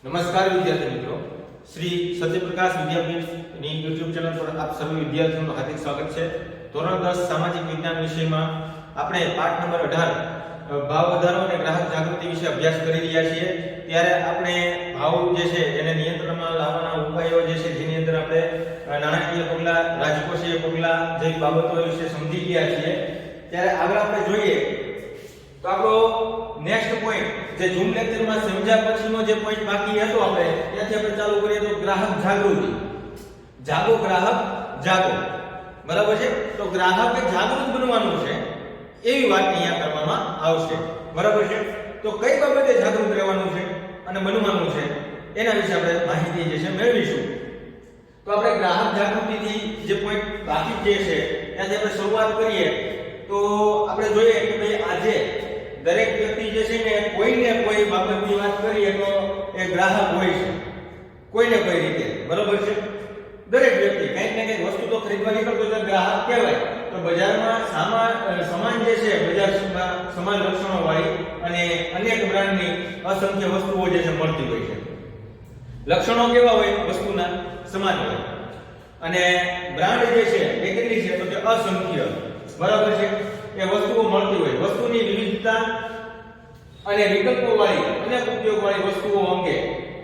નમસ્કાર વિદ્યાર્થી મિત્રો, શ્રી સત્યપ્રકાશ વિદ્યાપીઠની YouTube ચેનલ પર આપ સર્વ વિદ્યાર્થીઓનું હાર્દિક સ્વાગત છે। ધોરણ 10 સામાજિક વિજ્ઞાન વિષયમાં આપણે પાઠ નંબર 18 ભાવ વધારો અને ગ્રાહક જાગૃતિ વિશે અભ્યાસ કરી રહ્યા છીએ। ત્યારે આપણે ભાવ જે છે એને નિયંત્રણમાં લાવવાના ઉપાયો જે છે જેની અંદર આપણે નાણાકીય પગલાં, રાજકોષીય પગલાં જેવી બાબતો વિશે સમજી ગયા છીએ। ત્યારે આગળ આપણે જોઈએ તો આપણો નેક્સ્ટ પોઈન્ટ જે જૂમ લેક્ચરમાં સમજ્યા પછીનો જે પોઈન્ટ બાકી હતો આપણે ત્યાંથી આપણે ચાલુ કરીએ તો ગ્રાહક જાગૃતિ। જાગો ગ્રાહક જાગો, બરાબર છે। તો ગ્રાહકે જાગૃત બનવાનું છે એવી વાત અહીંયા કરવામાં આવશે, બરાબર છે। તો કઈ બાબતે જાગૃત રહેવાનું છે અને બનવાનું છે એના વિશે આપણે માહિતી જે છે મેળવીશું। તો આપણે ગ્રાહક જાગૃતિથી જે પોઈન્ટ બાકી જે છે ત્યાંથી આપણે શરૂઆત કરીએ તો આપણે જોઈએ કે ભાઈ આજે દરેક વ્યક્તિ જે છે ને કોઈને કોઈ બાબતની વાત કરીએ તો એ ગ્રાહક હોય છે કોઈને કોઈ રીતે, બરાબર છે। દરેક વ્યક્તિ કંઈક ને કંઈક વસ્તુ તો ખરીદવા નીકળતો તો ગ્રાહક કહેવાય। તો બજારમાં સામાન જે છે બજારમાં સમાન લક્ષણો વાળી અને અનેક બ્રાન્ડની અસંખ્ય વસ્તુઓ જે છે મળતી હોય છે। લક્ષણો કેવા હોય? વસ્તુના સમાન હોય અને બ્રાન્ડ જે છે એ કેટલી છે તો કે અસંખ્ય, બરાબર છે। એ વસ્તુઓ મળતી હોય, વસ્તુની વિવિધતા અને વિકલ્પો વાળી અનેક ઉપયોગ વાળી વસ્તુઓ અંગે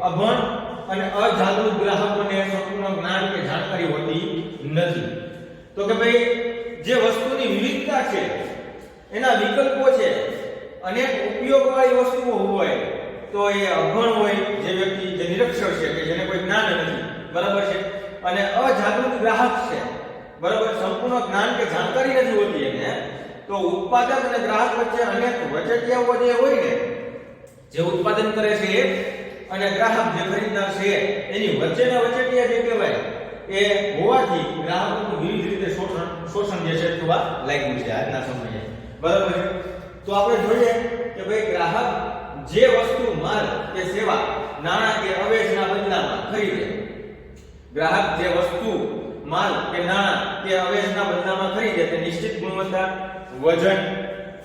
અભણ અને અજાગૃત ગ્રાહકોને સંપૂર્ણ જ્ઞાન કે જાણકારી હોતી નથી। તો કે ભાઈ જે વસ્તુની વિવિધતા છે એના વિકલ્પો છે અનેક ઉપયોગ વાળી વસ્તુઓ હોય તો એ અભણ હોય, જે વ્યક્તિ જે નિરક્ષર છે કે જેને કોઈ જ્ઞાન નથી, બરાબર છે। અને અજાગૃત ગ્રાહક છે, બરાબર, સંપૂર્ણ જ્ઞાન કે જાણકારી નથી હોતી એને, તો ઉત્પાદક અને ગ્રાહક વચ્ચે અનેક વચેટિયાઓ જે હોય ને, જે ઉત્પાદન કરે છે અને ગ્રાહક જે ખરીદનાર છે એની વચ્ચેના વચેટિયા જે કહેવાય એ હોવાથી ગ્રાહકોનું વિવિધ રીતે શોષણ જે છે થવા લાગ્યું છે આજના સમયે, બરાબર છે। તો આપણે જોઈએ કે ભાઈ ગ્રાહક જે વસ્તુ, માલ કે સેવા નાણાં કે અવેજના બદલામાં ખરીદે, ગ્રાહક જે વસ્તુ, માલ કે નાણાં કે અવેજના બદલામાં ખરીદે તે નિશ્ચિત ગુણવત્તા, વજન,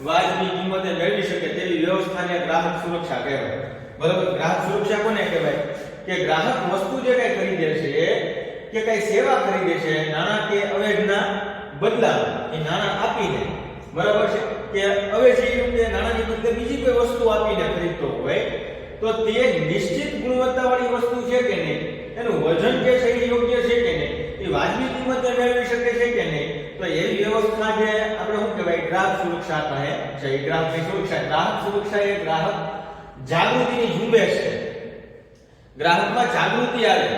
વાજબી કિંમતે મેળવી શકે તેવી વ્યવસ્થાને ગ્રાહક સુરક્ષા કહેવાય, બરાબર। ગ્રાહક સુરક્ષા કોને કહેવાય? કે ગ્રાહક વસ્તુ જે કઈ ખરીદે છે કે કઈ સેવા ખરીદે છે નાણાં કે અવેજના બદલામાં, એ નાણાં આપીને, બરાબર છે, કે અવેજ કે નાણાંની બદલે બીજી કોઈ વસ્તુ આપીને ખરીદતો હોય તો તે નિશ્ચિત ગુણવત્તાવાળી વસ્તુ છે કે નહીં, એનું વજન જે છે એ યોગ્ય છે કે નહીં, એ વાજબી કિંમતે મેળવી શકે છે કે નહીં, તો એવી વ્યવસ્થા જે આપણે શું કહેવાય ગ્રાહક સુરક્ષા કહે છે। એ ગ્રાહકની સુરક્ષા, ગ્રાહક સુરક્ષા એ ગ્રાહક જાગૃતિની ઝુંબેશ છે। ગ્રાહકમાં જાગૃતિ આવે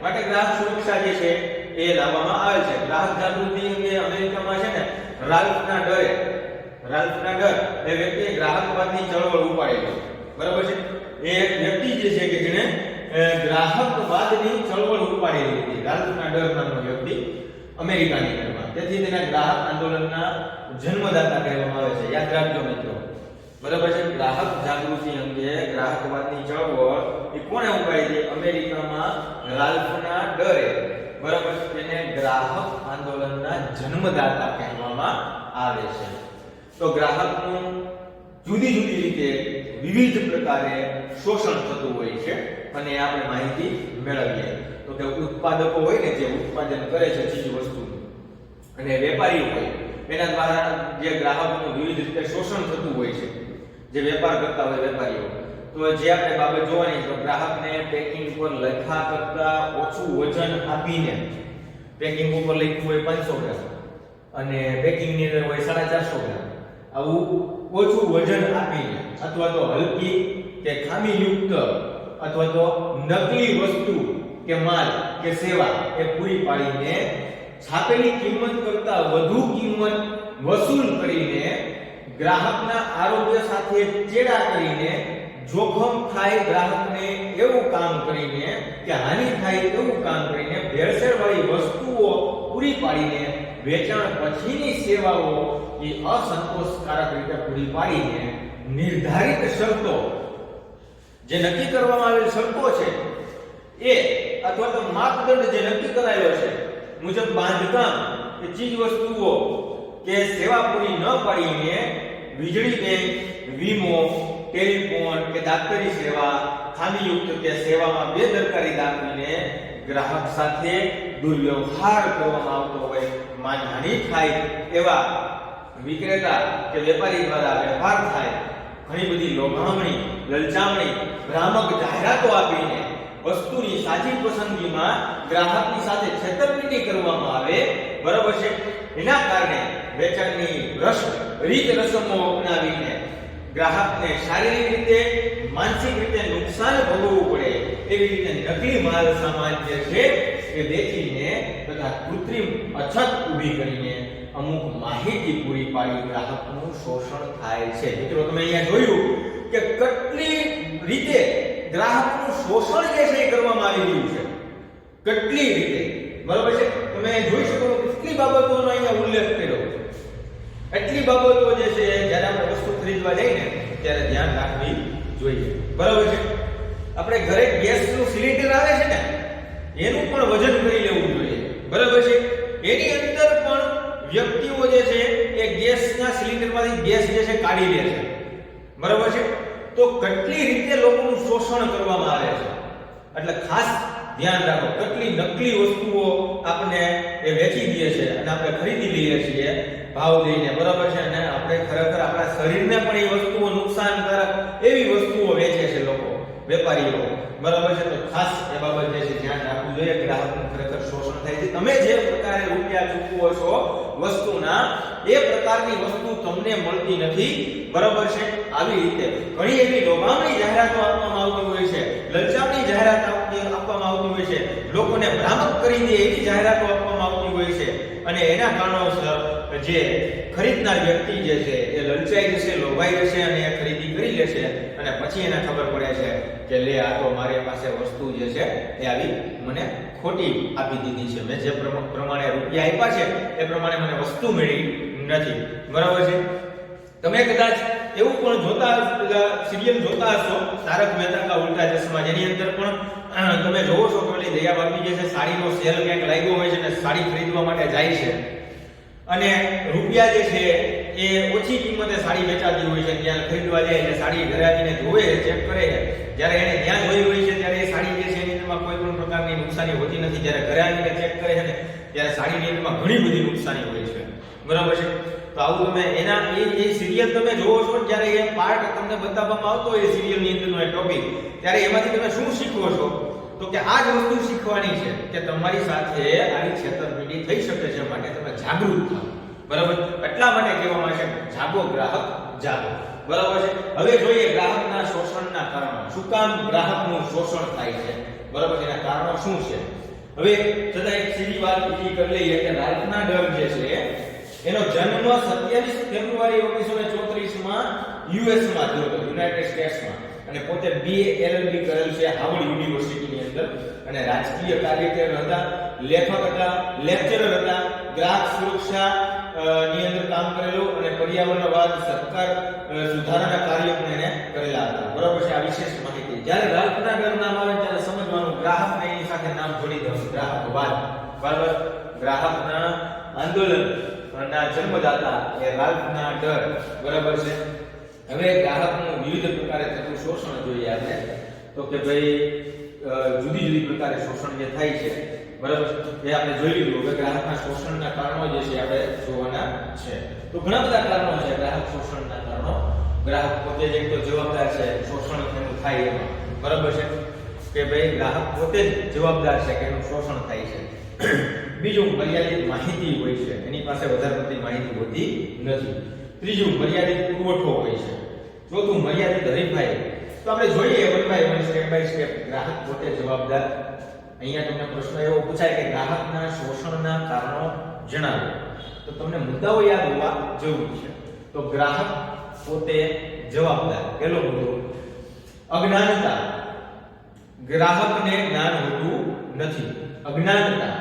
માટે ગ્રાહક સુરક્ષા જે છે એ લાવવામાં આવે છે। ગ્રાહક જાગૃતિ અંગે અમેરિકામાં છે ને રાલ્ફના ડર એ વ્યક્તિએ ગ્રાહકવાદની ચળવળ ઉપાડેલી, બરાબર છે। એ એક વ્યક્તિ જે છે કે જેને ગ્રાહકવાદની ચળવળ ઉપાડેલી હતી, રાલ્ફના ડર નામનો વ્યક્તિ અમેરિકાની અંદરમાં, તેથી તેને ગ્રાહક આંદોલનના જન્મદાતા કહેવામાં આવે છે, યાદ રાખજો મિત્રો, બરાબર છે। ગ્રાહક જાગૃતિ અંગે ગ્રાહકવાદની ચળવળ એ કોણે ઉપાડી? અમેરિકામાં રાલ્ફના ડરે, બરાબર છે, તેને ગ્રાહક આંદોલનના જન્મદાતા કહેવામાં આવે છે। તો ગ્રાહકનું જુદી જુદી રીતે વિવિધ પ્રકારે શોષણ થતું હોય છે અને આપણે માહિતી મેળવીએ તો કે ઉત્પાદકો હોય ને જે ઉત્પાદન કરે છે ચીજ વસ્તુનું, અને વેપારીઓ હોય એના દ્વારા જે ગ્રાહકોનું વિવિધ રીતે શોષણ થતું હોય છે, જે વેપાર કરતા હોય વેપારીઓ, તો જે આપણે બાબત જોવાની તો ગ્રાહકને પેકિંગ પર લખા કરતા ઓછું વજન આપીને, પેકિંગ ઉપર લખ્યું હોય 500 ગ્રામ અને પેકિંગની અંદર હોય 450 ગ્રામ, આવું ઓછું વજન આપીને અથવા તો હલકી કે ખામીયુક્ત અથવા તો નકલી વસ્તુ કે માલ કે સેવા એ પૂરી પાડીને છાપેલી કિંમત કરતા વધુ કિંમત વસૂલ કરીને ગ્રાહકના આરોગ્ય સાથે ચેડા કરીને, જોખમ થાય ગ્રાહકને એવું કામ કરીને કે હાનિ થાય એવું કામ કરીને ભેળસેળવાળી વસ્તુઓ પૂરી પાડીને વેચાણ પછીની સેવાઓ એ અસંતોષકારક રીતે પૂરી પાડીને નિર્ધારિત શરતો, જે નક્કી કરવામાં આવેલ શરતો છે એ અથવા તો માપદંડ જે નક્કી કરાયેલો છે મુજબ બાંધકામ કે ચીજ વસ્તુઓ કે સેવા પૂરી ન પાડીને વીજળી બેંક, વીમો, ટેલિફોન કે દાપ્તરી સેવા ખામીયુક્ત કે સેવામાં બેદરકારી દાખવીને ગ્રાહક સાથે દુર્વ્યવહાર કરવામાં આવતો હોય, માનહાનિ થાય એવા વિક્રેતા કે વેપારી દ્વારા વ્યવહાર થાય, ઘણી બધી લોભામણી, લલચામણી, ભ્રામક જાહેરાતો આપીને વસ્તુની સાચી પસંદગીમાં ગ્રાહકની સાથે છેતરપિંડી કરવામાં આવે, બરાબર છે, એના કારણે વેચાણની રીત રસમો અપનાવીને ગ્રાહકને શારીરિક રીતે, માનસિક રીતે નુકસાન ભોગવવું પડે એવી રીતે નકલી માલ સામાન જે છે એ વેચીને તથા કૃત્રિમ અછત ઊભી કરીને અમુક માહિતી પૂરી પાડી ગ્રાહકનું શોષણ થાય છે. મિત્રો તમે અહીંયા જોયું કે કેટલી રીતે ગ્રાહકનું શોષણ જે છે એ કરવામાં આવી રહ્યું છે, કેટલી રીતે, બરાબર છે. તમે જોઈ શકો કેટલી બાબતોનો અહીંયા ઉલ્લેખ કર્યો. એટલી બાબતો જે છે જ્યારે આપણે વસ્તુ ખરીદવા જઈએ ને ત્યારે ધ્યાન રાખવી જોઈએ, બરાબર છે. આપણે ઘરે ગેસનું સિલિન્ડર આવે છે ને એનું પણ વજન કરી લેવું જોઈએ, બરાબર છે. એની અંદર પણ વ્યક્તિઓ જે છે એ ગેસના સિલિન્ડરમાંથી ગેસ જે છે કાઢી લે છે, બરાબર છે. તો કેટલી રીતે લોકોનું શોષણ કરવામાં આવે છે, એટલે ખાસ ધ્યાન રાખો. કેટલી નકલી વસ્તુઓ આપણે એ વેચી દે છે અને આપણે ખરીદી લઈએ છીએ ભાવ દઈને, બરાબર છે. અને આપણે ખરેખર આપણા શરીરને પણ એ વસ્તુઓ નુકસાનકારક એવી વસ્તુઓ વેચે છે લોકો, વેપારીઓ, બરાબર છે. તો ખાસ એ બાબત જે છે ધ્યાન રાખવું જોઈએ. ગ્રાહકનું ખરેખર શોષણ થાય છે. તમે જે પ્રકારે રૂપિયા ચૂકવો છો વસ્તુના, એ પ્રકારની વસ્તુ તમને મળતી નથી, બરાબર છે. આવી રીતે ઘણી એવી લોભામણી જાહેરાતો આપવામાં આવતી હોય છે, લલચામણી જાહેરાત આપવામાં આવતી હોય છે, લોકોને ભ્રામક કરી દે એવી જાહેરાતો આપવામાં આવતી હોય છે, અને એના કારણોસર જે ખરીદનાર વ્યક્તિ જે છે એ લલચાઈ જશે, લોભાઈ જશે અને એ ખરીદી કરી લેશે, અને પછી એને ખબર પડે છે કે લે આ તો મારી પાસે વસ્તુ જે છે એ આવી મને ખોટી આપી દીધી છે, મેં જે પ્રમાણે રૂપિયા આપ્યા છે એ પ્રમાણે મને વસ્તુ મળી નથી, બરાબર છે. તમે કદાચ એવું પણ જોતા સિરિયલ જોતા હશો તારક મહેતા કા ઉલ્ટા ચશ્મા, જેની અંદર પણ તમે જોવો છો કે ઓલી દયા ભાભી જે છે સાડીનો સેલ ક્યાંક લાગ્યો હોય છે અને સાડી ખરીદવા માટે જાય છે, અને રૂપિયા જે છે એ ઓછી કિંમતે સાડી વેચાતી હોય છે, ત્યાં ખરીદવા જાય છે, સાડી ઘરે આવીને જોવે, ચેક કરે છે. જ્યારે એને ત્યાં જોઈ હોય છે ત્યારે એ સાડી જે છે એની અંદરમાં કોઈ પણ પ્રકારની નુકસાની હોતી નથી. જ્યારે ઘરે આવીને ચેક કરે છે ને ત્યારે સાડીની અંદરમાં ઘણી બધી નુકસાની હોય છે, બરાબર છે. તો આવું તમે એના એ સિરિયલ તમે જોવો છો ત્યારે એ પાર્ટ તમને બતાવવામાં આવતો હોય સિરિયલની અંદરનો એ ટોપિક, ત્યારે એમાંથી તમે શું શીખો છો? તો કે આ જ વસ્તુ શીખવાની છે કે તમારી સાથે આવી છેતરપિંડી થઈ શકે છે, માટે તમે જાગૃત થાઓ, બરાબર. એટલા માટે કહેવામાં આવે છે જાગો ગ્રાહક જાગો, બરાબર છે. હવે જોઈએ ગ્રાહકના શોષણના કારણો. શું કામ ગ્રાહકનું શોષણ થાય છે, બરાબર છે, એના કારણો શું છે? હવે છતાં એક સીધી વાત બીજી કરી લઈએ કે રાલ્ફના ડર જે છે એનો જન્મ 27 ફેબ્રુઆરી 1934 માં યુએસ માં થયો હતો, યુનાઇટેડ સ્ટેટ્સમાં, અને પોતે BA LLB કરેલ છે હાવર્ડ યુનિવર્સિટીની અંદર, અને રાજકીય કાર્યકર હતા, લેખક હતા, લેક્ચરર હતા, ગ્રાહક સુરક્ષા ની અંદર કામ કરેલું, અને પર્યાવરણવાદ, સરકાર સુધારાના કાર્યો પણ એને કરેલા હતા, બરાબર છે. આ વિશેષ માહિતી. જ્યારે રાલ્ફના ડર નામ આવે ત્યારે સમજવાનું ગ્રાહકને એની સાથે નામ જોડી દેવાનું, ગ્રાહકવાદ, બરાબર. ગ્રાહકના આંદોલન ના જન્મદાતા એ રાલ્ફના ડર, બરાબર છે. હવે ગ્રાહકનું વિવિધ પ્રકારે થતું શોષણ જોઈએ આપણે, તો કે ભાઈ જુદી જુદી પ્રકારે શોષણ જે થાય છે, બરાબર, એ આપણે જોઈ લીધું. હવે ગ્રાહકના શોષણના કારણો જે છે આપણે જોવાના છે. તો ઘણા બધા કારણો છે ગ્રાહક શોષણના કારણો. ગ્રાહક પોતે જ એક તો જવાબદાર છે શોષણ એનું થાય એમાં, બરાબર છે, કે ભાઈ ગ્રાહક પોતે જ જવાબદાર છે કે એનું શોષણ થાય છે. બીજું, મર્યાદિત માહિતી હોય છે, એની પાસે વધારે પડતી માહિતી હોતી નથી. ત્રીજું, મર્યાદિત પુરવઠો હોય છે. ચોથું, મર્યાદિત હરીફાઈ. તો આપણે જોઈએ one by one, step by step. ગ્રાહક પોતે જવાબદાર. અહીંયા તમને પ્રશ્ન એવો પૂછાય કે ગ્રાહકના શોષણના કારણો જણાવો, તો તમને મુદ્દાઓ યાદ હોવા જરૂરી છે. તો ગ્રાહક પોતે જવાબદાર. પહેલો મુદ્દો, અજ્ઞાનતા. ગ્રાહકને જ્ઞાન હોતું નથી. અજ્ઞાનતા.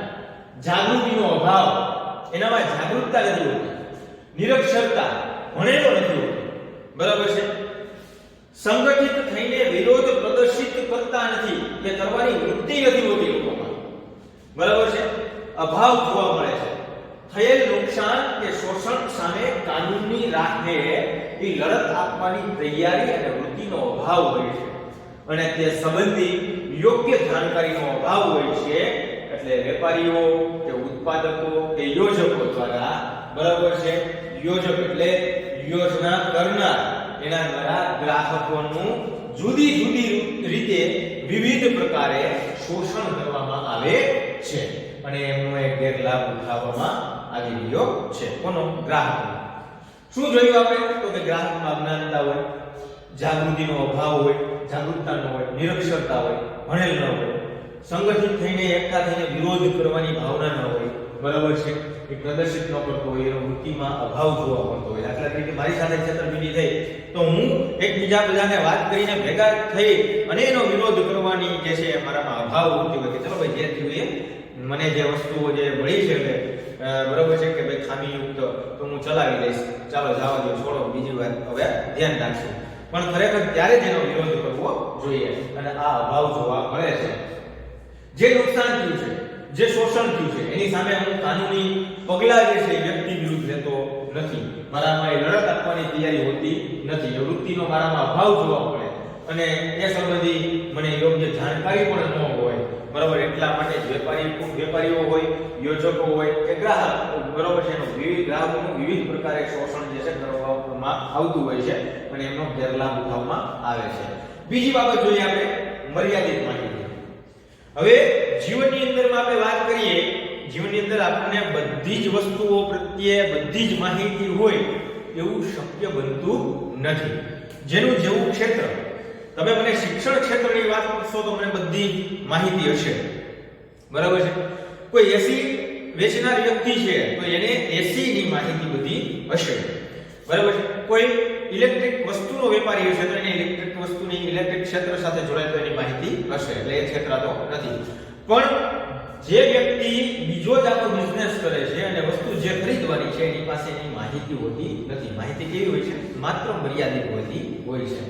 જાગૃતિનો અભાવ, એનામાં જાગૃતતા નથી હોતી. નિરક્ષરતા, ભણેલો નથી હોતો, બરાબર છે. સંગઠિત થઈને વિરોધ પ્રદર્શિત કરતા નથી, એ કરવાની વૃત્તિ નથી હોતી લોકોમાં, બરાબર છે. અભાવ જોવા મળે છે. થયેલ નુકસાન કે શોષણ સામે કાનૂની રાહે એ લડત આપવાની તૈયારી અને વૃત્તિનો અભાવ હોય છે અને તે સંબંધી યોગ્ય જાણકારીનો અભાવ હોય છે. એટલે વેપારીઓ કે ઉત્પાદકો કે યોજકો દ્વારા, બરાબર છે, યોજક એટલે યોજના કરનાર, એના દ્વારા ગ્રાહકોનું જુદી જુદી રીતે વિવિધ પ્રકારે શોષણ કરવામાં આવે છે અને એમનો એક ગેરલાભ ઉઠાવવામાં આવી રહ્યો છે. કોનો? ગ્રાહકનો. શું જોયું આપણે? તો કે ગ્રાહકમાં અજ્ઞાનતા હોય, જાગૃતિનો અભાવ હોય, જાગૃતતા ન હોય, નિરક્ષરતા હોય, ભણેલ ન હોય, સંગઠિત થઈને એકઠા થઈને વિરોધ કરવાની ભાવના ન હોય, બરાબર છે, એ પ્રદર્શિત ન કરતો હોય, એનો વૃત્તિમાં અભાવ જોવા મળતો હોય. દાખલા તરીકે મારી સાથે છેતરપિંડી થઈ તો હું એકબીજા બધાને વાત કરીને ભેગા થઈ અને એનો વિરોધ કરવાની જે છે મારામાં અભાવ વૃત્તિ હોય કે ચલો ભાઈ જે થયું એ મને જે વસ્તુઓ જે મળી છે એટલે બરાબર છે કે ભાઈ ખામીયુક્ત તો હું ચલાવી લઈશ, ચાલો જવા દો, છોડો, બીજી વાર હવે ધ્યાન રાખશું. પણ ખરેખર ત્યારે જ એનો વિરોધ કરવો જોઈએ અને આ અભાવ જોવા મળે છે. જે નુકસાન થયું છે, જે શોષણ થયું છે, એની સામે હું કાનૂની પગલાં જે છે વ્યક્તિ વિરુદ્ધ લેતો નથી. મારામાં એ લડત આપવાની તૈયારી હોતી નથી. એ વૃત્તિનો મારામાં અભાવ જોવા મળે અને એ સંબંધી મને યોગ્ય જાણકારી પણ ન હોય, બરાબર. એટલા માટે જ વેપારીઓ હોય, યોજકો હોય કે ગ્રાહક, બરાબર છે, એનું વિવિધ ગ્રાહકોનું વિવિધ પ્રકારે શોષણ જે છે કરવામાં આવતું હોય છે અને એમનો ગેરલાભ ઉઠાવવામાં આવે છે. બીજી બાબત જોઈએ આપણે, મર્યાદિત માહિતી. હવે જીવનની અંદર આપણે વાત કરીએ, જીવનની અંદર આપણને બધી જ વસ્તુઓ પ્રત્યે બધી જ માહિતી હોય એવું શક્ય બનતું નથી. જેનું જેવું ક્ષેત્ર, તમે મને શિક્ષણ ક્ષેત્રની વાત કરશો તો મને બધી માહિતી હશે, બરાબર છે. કોઈ એસી વેચનાર વ્યક્તિ છે તો એને એસી ની માહિતી બધી હશે, બરાબર છે. કોઈ ઇલેક્ટ્રિક વસ્તુનો વેપારી હશે તો એને ઇલેક્ટ્રિક વસ્તુની ઇલેક્ટ્રિક ક્ષેત્ર સાથે જોડાયેલ એની માહિતી હશે, એટલે એ ક્ષેત્રતો નથી. પણ જે વ્યક્તિ બીજો જ આખો બિઝનેસ કરે છે અને વસ્તુ જે ખરીદવાની છે એની પાસે એની માહિતી હોતી નથી. માહિતી કેવી હોય છે? માત્ર મર્યાદિત હોતી હોય છે.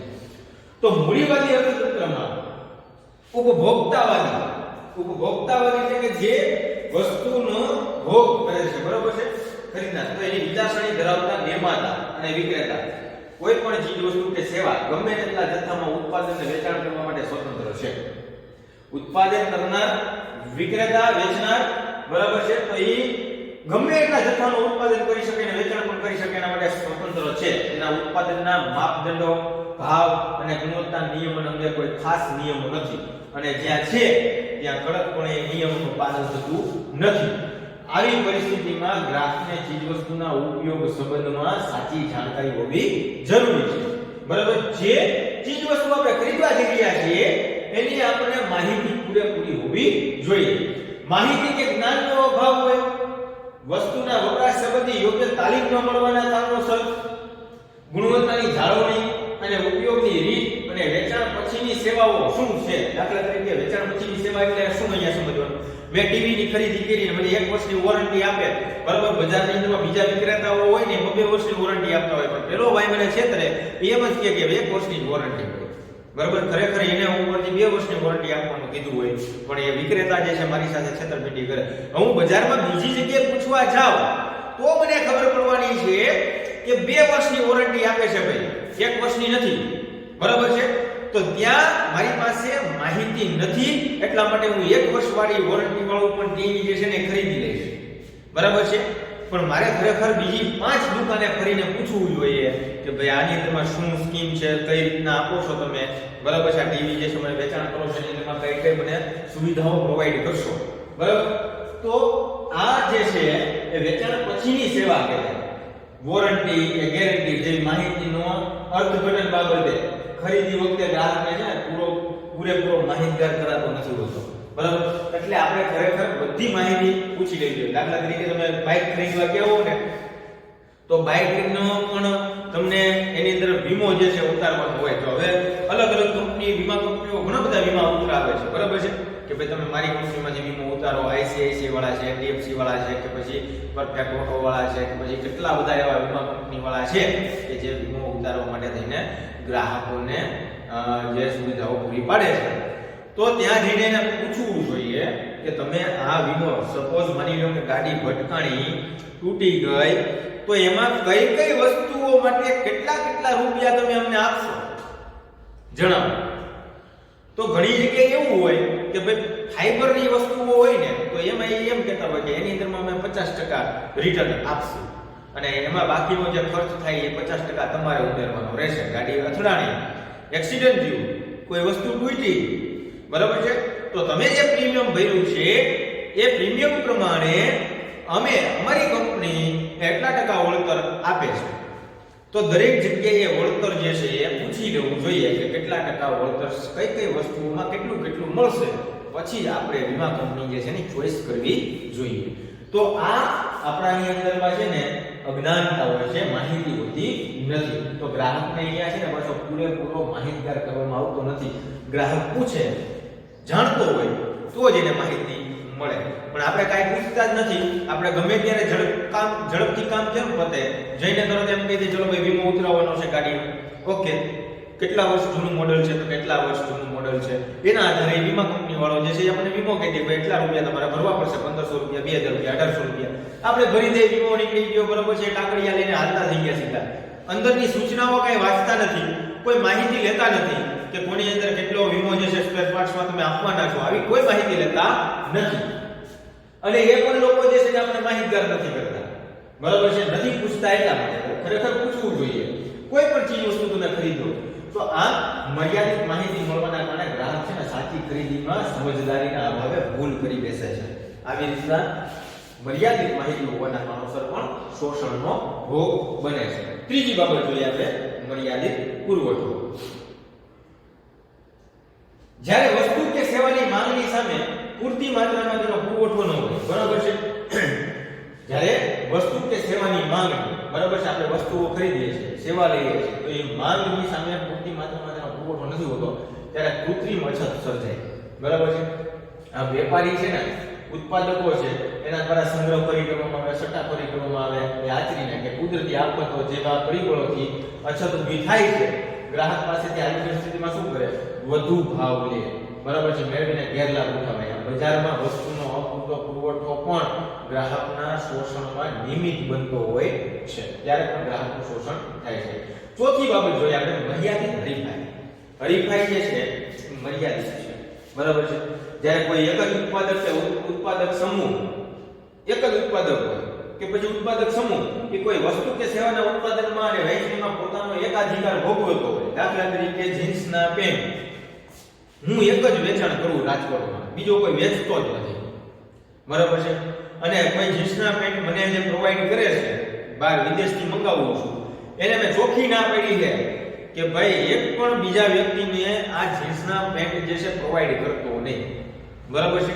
તો મૂડીવાદી અર્થતંત્રમાં ઉપભોક્તાવાદી એટલે કે જે વસ્તુનો ભોગ કરે છે, બરાબર છે, ખરીદનાર, તો એની વિચારસરણી ધરાવતા નિર્માતા અને વિક્રેતા કોઈ પણ ચીજ વસ્તુ કે સેવા ગમે તેટલા જથ્થામાં ઉત્પાદન અને વેચાણ કરવા માટે સ્વતંત્ર છે. ઉત્પાદન કરનાર, વિક્રેતા, વેચનાર, બરાબર છે, તો એ ગમે એટલા જથ્થાનું ઉત્પાદન કરી શકે અને વેચાણ પણ કરી શકે એના માટે સ્વતંત્ર છે. એના ઉત્પાદનના માપદંડો, ભાવ અને ગુણવત્તા નિયમન અંગે કોઈ ખાસ નિયમો નથી અને જ્યાં છે ત્યાં કડકપણે નિયમોનું પાલન થતું નથી. આવી પરિસ્થિતિમાં ગ્રાહકને ચીજવસ્તુના ઉપયોગ સંબંધમાં સાચી જાણકારી હોવી જરૂરી છે, બરાબર. જે ચીજવસ્તુ આપણે ખરીદવા જઈ રહ્યા છીએ એની આપણને માહિતી પૂરેપૂરી હોવી જોઈએ. માહિતી કે જ્ઞાનનો અભાવ હોય, વસ્તુના વપરાશ સંબંધી યોગ્ય તાલીમ ન મળવાના કારણોસર, ગુણવત્તાની જાળવણી અને ઉપયોગની રીત અને વેચાણ પછીની સેવાઓ શું છે. દાખલા તરીકે વેચાણ પછીની સેવા એટલે શું અહીંયા સમજવાનું? મેં ટીવી ની ખરીદી કરી, મને 1 વર્ષની વોરંટી આપે, બરાબર. બજારની અંદરમાં બીજા વિક્રેતાઓ હોય ને 2 વર્ષની વોરંટી આપતા હોય, પણ પેલો ભાઈ મને છેતરે એમ જ કહે કે 1 વર્ષની વોરંટી હોય, બરાબર. ખરેખર એને ઉપરથી 2 વર્ષની વોરંટી આપવાનું કીધું હોય, પણ એ વિક્રેતા જે છે મારી સાથે છેતરપિંડી કરે. હું બજારમાં બીજી જગ્યાએ પૂછવા જાઉં તો મને ખબર પડવાની છે કે 2 વર્ષની વોરંટી આપે છે ભાઈ, 1 વર્ષની નથી, બરાબર છે. તો ત્યાં મારી પાસે માહિતી નથી, એટલા માટે હું 1 વર્ષ વાળી વોરંટી વાળું પણ ટીવી જે છે ને ખરીદી લઈશ, બરાબર છે. પણ મારે ખરેખર બીજી 5 દુકાને ફરીને પૂછવું જોઈએ કે ભાઈ આની અંદરમાં શું સ્કીમ છે, કઈ રીતના આપો છો તમે, બરાબર છે. આ ટીવી જે છે મને વેચાણ કરો છો એની અંદરમાં કઈ કઈ મને સુવિધાઓ પ્રોવાઈડ કરશો, બરાબર. તો આ જે છે એ વેચાણ પછીની સેવા કહેવાય. વોરંટી કે ગેરંટી જેવી માહિતીનો અર્થઘટન બાબતે ખરીદી વખતે ગ્રાહકને છે પૂરેપૂરો માહિતગાર કરાતો નથી હોતો, બરાબર. એટલે આપણે ખરેખર બધી માહિતી પૂછી લેવી જોઈએ. દાખલા તરીકે તમે બાઇક ખરીદવા ગયા હો ને તો બાઇકનો પણ તમને એની અંદર વીમો જે છે ઉતારવાનો હોય. તો હવે અલગ અલગ કંપની, વીમા કંપનીઓ ઘણા બધા વીમા ઉતારે છે, બરાબર છે, કે ભાઈ તમે મારી કંપનીમાંથી વીમો ઉતારો. આઈસીઆઈસીઆઈ વાળા છે, એનડીએફસી વાળા છે, કે પછી પરફેક્ટ ઓટો વાળા છે, કે પછી કેટલા બધા એવા વીમા કંપની વાળા છે કે જે વીમો ઉતારવા માટે થઈને ગ્રાહકોને જે સુવિધાઓ પૂરી પાડે છે. તો ત્યાં જઈને એને પૂછવું જોઈએ કે તમે આ વીમો, સપોઝ માની લો કે ગાડી ભટકાણી, તૂટી ગઈ, તો એમાં કઈ કઈ વસ્તુઓ વસ્તુઓ માટે કેટલા રૂપિયા તમે અમને આપશો જણાવો. તો ઘણી જગ્યાએ એવું હોય કે ભાઈ ફાઈબરની વસ્તુઓ હોય ને તો એમાં એમ કહેતા હોય કે એની અંદરમાં અમે 50% રિટર્ન આપશું અને એમાં બાકીનો જે ખર્ચ થાય એ 50% તમારે ઉમેરવાનો રહેશે. ગાડી અથડાણી, એક્સિડન્ટ થયું, કોઈ વસ્તુ તૂટી, બરાબર છે, તો તમે જે પ્રીમિયમ ભર્યું છે એ પ્રીમિયમ પ્રમાણે અમે અમારી કંપની એટલા ટકા વળતર આપે છે. તો દરેક જગ્યાએ વળતર જે છે એ પૂછી લેવું જોઈએ કે કેટલા ટકા વળતર કઈ વસ્તુઓમાં કેટલું મળશે, પછી આપણે વીમા કંપની જે છે એની ચોઈસ કરવી જોઈએ. તો આ આપણાની અંદરમાં છે ને અજ્ઞાનતા હોય છે, માહિતી હોતી નથી. તો ગ્રાહકને અહીંયા છે ને પાછો પૂરેપૂરો માહિતગાર કરવામાં આવતો નથી. ગ્રાહક પૂછે, જાણતો હોય તો જ એને માહિતી મળે, પણ આપણે કાંઈ પૂછતા જ નથી. આપણે ગમે ત્યારે ઝડપથી કામ કેમ પતે, જઈને તરત એમ કહી દે ચલો ભાઈ વીમો ઉતરાવવાનો છે ગાડીનો. ઓકે, કેટલા વર્ષ જૂનું મોડલ છે તો કેટલા વર્ષ જૂનું મોડલ છે એના આધારે વીમા કંપની વાળો જે છે આપણે વીમો કહી દે ભાઈ એટલા રૂપિયા તમારે ભરવા પડશે, 1500 રૂપિયા, 2000 રૂપિયા, 1800 રૂપિયા. આપણે ભરી દે, વીમો નીકળી ગયો, બરોબર છે, કાકડિયા લઈને હાલતા થઈ ગયા સીધા. અંદરની સૂચનાઓ કાંઈ વાંચતા નથી, કોઈ માહિતી લેતા નથી કે કોની અંદર કેટલો વીમો જે છે સ્પેર પાર્ટ્સમાં તમે આપવાના છો, આવી કોઈ માહિતી લેતા નથી. અને એ પણ લોકો જે છે આપણે માહિતગાર નથી કરતા, બરાબર છે, નથી પૂછતા. એટલા માટે ખરેખર પૂછવું જોઈએ. કોઈ પણ ચીજ વસ્તુ તમે ખરીદો તો આ મર્યાદિત માહિતી મળવાના કારણે ગ્રાહક છે ને સાચી ખરીદીમાં સમજદારીના અભાવે ભૂલ કરી બેસે છે. આવી રીતના મર્યાદિત માહિતી હોવાના કારણોસર પણ શોષણનો ભોગ બને છે. ત્રીજી બાબત જોઈએ આપણે, મર્યાદિત પુરવઠો. જ્યારે વસ્તુ કે સેવાની માંગની સામે પૂરતી માત્રામાં તેનો પુરવઠો ન હોય, બરાબર છે, જ્યારે વસ્તુ કે સેવાની માંગ, બરાબર છે, આપણે વસ્તુઓ ખરીદીએ છીએ, સેવા લઈએ છીએ, તો એ માંગની સામે પૂરતી માત્રામાં તેનો પુરવઠો નથી હોતો ત્યારે કૃત્રિમ અછત સર્જાય, બરાબર છે. આ વેપારી છે ને, ઉત્પાદકો છે, એના દ્વારા સંગ્રહ કરી કરવામાં આવે, સટ્ટાખોરી કરવામાં આવે, એ આચરીને કે કુદરતી આફતો જેવા પરિબળોથી અછત ઊભી થાય છે, ગ્રાહક પાસેથી આવી પરિસ્થિતિમાં શું કરે, વધુ ભાવ લે, બરાબર છે, મેળવીને ગેરલાભ ઉઠાવે. બજારમાં વસ્તુનો અપૂરતો પુરવઠો પણ ગ્રાહકના શોષણમાં નિમિત્ત બનતો હોય છે, ત્યારે પણ ગ્રાહકનું શોષણ થાય છે. ચોથી બાબત જોઈએ આપણે, મર્યાદિત હરીફાઈ. હરીફાઈ જે છે મર્યાદિત છે, બરાબર છે. જ્યારે કોઈ એક જ ઉત્પાદક છે, ઉત્પાદક સમૂહ એક જ ઉત્પાદક હોય કે પછી ઉત્પાદક સમૂહ એ કોઈ વસ્તુ કે સેવાના ઉત્પાદનમાં અને વહેંચણીમાં પોતાનો એકાધિકાર ભોગવતો હોય. દાખલા તરીકે જીન્સના પેન્ટ હું એક જ વેચાણ કરું રાજકોટમાં, બીજો કોઈ વેચતો જ નથી, બરાબર છે, અને કોઈ જીન્સના પેન્ટ મને જે પ્રોવાઈડ કરે છે, બહાર વિદેશથી મંગાવું છું, એને મેં ચોખ્ખી ના પાડી છે કે ભાઈ એક પણ બીજા વ્યક્તિને આ જીન્સના પેન્ટ જે છે પ્રોવાઈડ કરતો નહીં, બરાબર છે,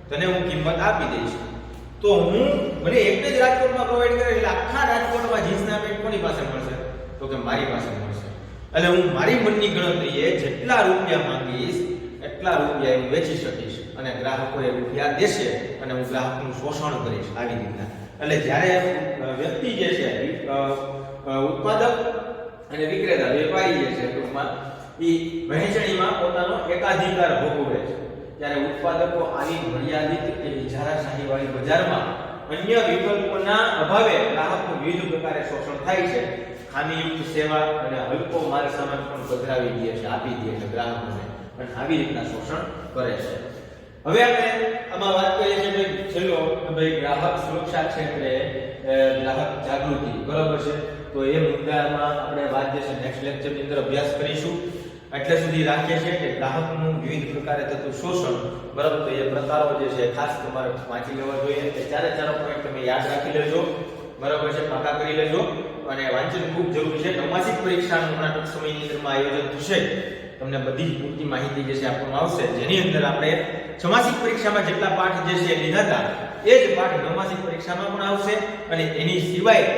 તને હું કિંમત આપી દઈશ. તો હું મને એક જ રાજકોટમાં પ્રોવાઈડ કરે એટલે આખા રાજકોટમાં જીન્સના પેન્ટ કોની પાસે મળશે, તો કે મારી પાસે મળશે. એટલે હું મારી મનની ગણતરીએ જેટલા રૂપિયા માંગીશ એટલા રૂપિયા હું વેચી શકીશ અને ગ્રાહકોએ રૂપિયા દેશે અને હું ગ્રાહકનું શોષણ કરીશ, આવી રીતના. એટલે જ્યારે વ્યક્તિ જે છે ઉત્પાદક અને વિક્રેતા, વેપારી જે છે ટૂંકમાં એ વહેંચણીમાં પોતાનો એકાધિકાર ભોગવે છે, ત્યારે ઉત્પાદકો આવી મર્યાદિત કે ઇજારાશાહી વાળી બજારમાં અન્ય વિકલ્પોના અભાવે ગ્રાહકનું વિવિધ પ્રકારે શોષણ થાય છે. ખામીયુક્ત સેવા અને હલકો માલ સામાન પણ પધરાવી દે છે, આપી દે છે ગ્રાહકોને, અને આવી રીતના શોષણ કરે છે. હવે આપણે આમાં વાત કરીએ છીએ ભાઈ છેલ્લો ભાઈ ગ્રાહક સુરક્ષા ક્ષેત્રે ગ્રાહક જાગૃતિ, બરાબર છે. તો એ મુદ્દામાં આપણે વાત જે છે નેક્સ્ટ લેક્ચરની અંદર અભ્યાસ કરીશું. એટલે સુધી રાખીએ છીએ કે ગ્રાહકનું વિવિધ પ્રકારે થતું શોષણ, બરાબર, તો એ પ્રકારો જે છે ખાસ તમારે વાંચી લેવા જોઈએ. એ ચારે પોઈન્ટ તમે યાદ રાખી લેજો, બરાબર છે, પાકા કરી લેજો. અને વાંચન ખૂબ જરૂરી છે. નવમાસિક પરીક્ષાનું હમણાં ટૂંક સમયની અંદરમાં આયોજન થશે, તમને બધી જ પૂરતી માહિતી જે છે આપવામાં આવશે, જેની અંદર આપણે છમાસિક પરીક્ષામાં જેટલા પાઠ જે છે લીધા હતા એ જ પાઠ નવમાસિક પરીક્ષામાં પણ આવશે. અને એની સિવાય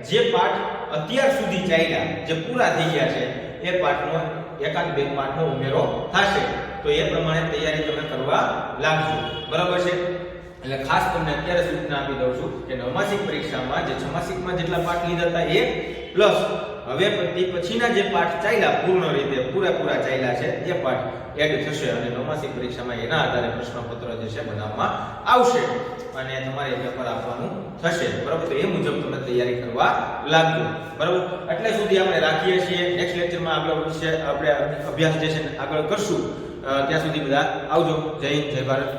જે પાઠ અત્યાર સુધી ચાલ્યા, જે પૂરા થઈ ગયા છે, એ પાઠનો એકાદ બે પાઠનો ઉમેરો થશે. તો એ પ્રમાણે તૈયારી તમે કરવા લાગજો, બરાબર છે. એટલે ખાસ તમને અત્યારે સૂચના આપી દઉં છું કે નવમાસિક પરીક્ષામાં જે છમાસિકમાં જેટલા પાઠ લીધા હતા એ પ્લસ હવે પછીના જે પાઠ ચાલ્યા પૂર્ણ રીતે પૂરેપૂરા ચાલ્યા છે એ પાઠ એડ થશે અને નવમાસિક પરીક્ષામાં એના આધારે પ્રશ્નપત્ર જે છે બનાવવામાં આવશે. અને તમારે પેપર આપવાનું થશે, બરાબર. તો એ મુજબ તમે તૈયારી કરવા લાગજો, બરાબર. એટલે સુધી આપણે રાખીએ છીએ. નેક્સ્ટ લેક્ચરમાં આગળ વિશે આપણે અભ્યાસ જે છે આગળ કરશું. ત્યાં સુધી બધા આવજો. જય હિન્દ, જય ભારત.